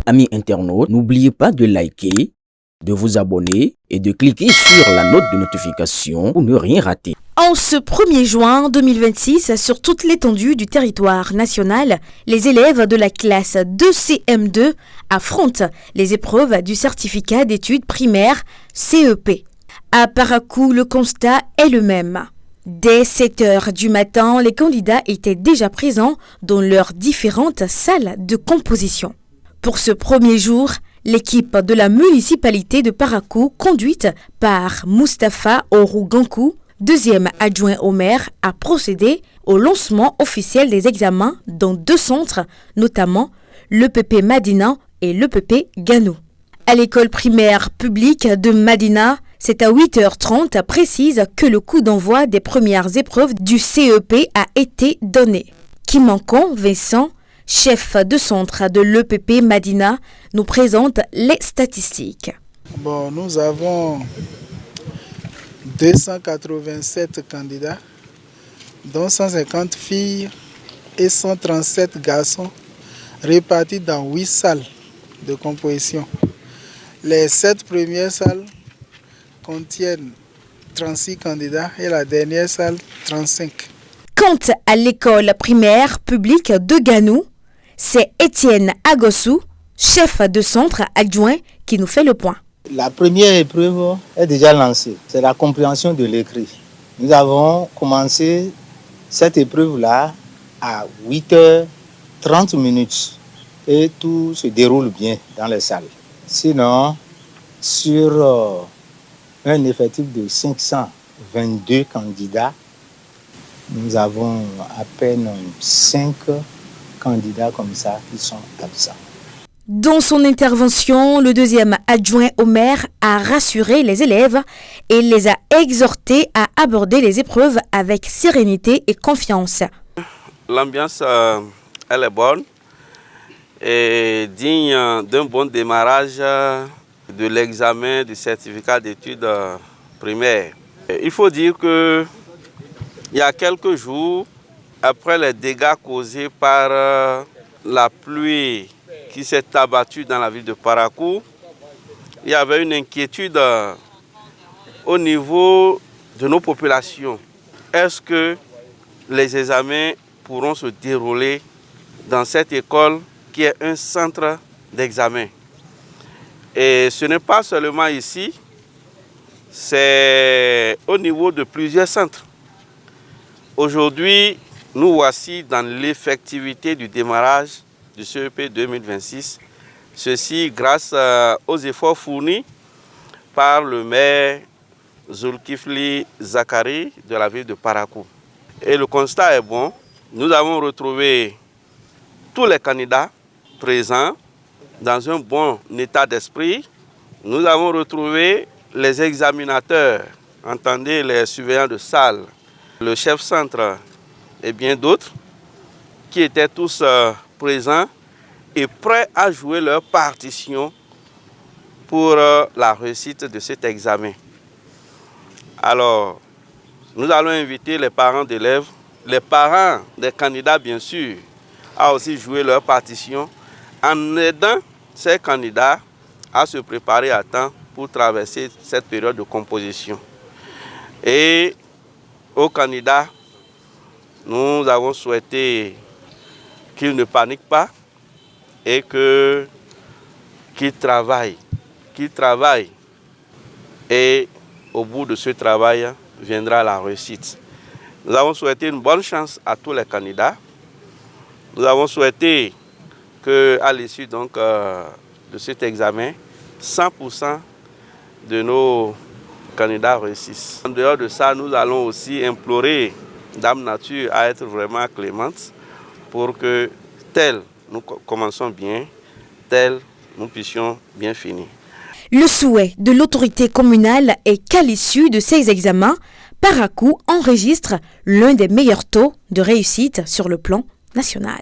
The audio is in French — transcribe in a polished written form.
Amis internautes, n'oubliez pas de liker, de vous abonner et de cliquer sur la note de notification pour ne rien rater. En ce 1er juin 2026, sur toute l'étendue du territoire national, les élèves de la classe 2CM2 affrontent les épreuves du certificat d'études primaires CEP. À Parakou, le constat est le même. Dès 7 heures du matin, les candidats étaient déjà présents dans leurs différentes salles de composition. Pour ce premier jour, l'équipe de la municipalité de Parakou, conduite par Moustapha Orougankou, deuxième adjoint au maire, a procédé au lancement officiel des examens dans 2 centres, notamment l'EPP Madina et l'EPP Ganou. À l'école primaire publique de Madina, c'est à 8h30 précise que le coup d'envoi des premières épreuves du CEP a été donné. Kimankon Vincent, chef de centre de l'EPP Madina, nous présente les statistiques. Nous avons 287 candidats, dont 150 filles et 137 garçons, répartis dans 8 salles de composition. Les 7 premières salles contiennent 36 candidats et la dernière salle 35. Quant à l'école primaire publique de Ganou, c'est Étienne Agossou, chef de centre adjoint, qui nous fait le point. La première épreuve est déjà lancée, c'est la compréhension de l'écrit. Nous avons commencé cette épreuve-là à 8h30 et tout se déroule bien dans les salles. Sinon, sur un effectif de 522 candidats, nous avons à peine 5 candidats comme ça qui sont absents. Dans son intervention, le deuxième adjoint au maire a rassuré les élèves et les a exhortés à aborder les épreuves avec sérénité et confiance. L'ambiance, elle est bonne et digne d'un bon démarrage de l'examen du certificat d'études primaires. Il faut dire que il y a quelques jours, après les dégâts causés par la pluie qui s'est abattue dans la ville de Parakou, il y avait une inquiétude au niveau de nos populations. Est-ce que les examens pourront se dérouler dans cette école qui est un centre d'examen? Et ce n'est pas seulement ici, c'est au niveau de plusieurs centres. Aujourd'hui, nous voici dans l'effectivité du démarrage du CEP 2026. Ceci grâce aux efforts fournis par le maire Zulkifli Zakari de la ville de Parakou. Et le constat est bon. Nous avons retrouvé tous les candidats présents dans un bon état d'esprit. Nous avons retrouvé les examinateurs, entendez les surveillants de salle, le chef centre et bien d'autres, qui étaient tous présents et prêts à jouer leur partition pour la réussite de cet examen. Alors, nous allons inviter les parents d'élèves, les parents des candidats bien sûr, à aussi jouer leur partition en aidant ces candidats à se préparer à temps pour traverser cette période de composition. Et aux candidats, nous avons souhaité qu'ils ne paniquent pas et qu'ils travaillent. Et au bout de ce travail viendra la réussite. Nous avons souhaité une bonne chance à tous les candidats. Nous avons souhaité qu'à l'issue de cet examen, 100% de nos candidats réussissent. En dehors de ça, nous allons aussi implorer Dame Nature à être vraiment clémente pour que tel nous commençons bien, tel nous puissions bien finir. Le souhait de l'autorité communale est qu'à l'issue de ces examens, Parakou enregistre l'un des meilleurs taux de réussite sur le plan national.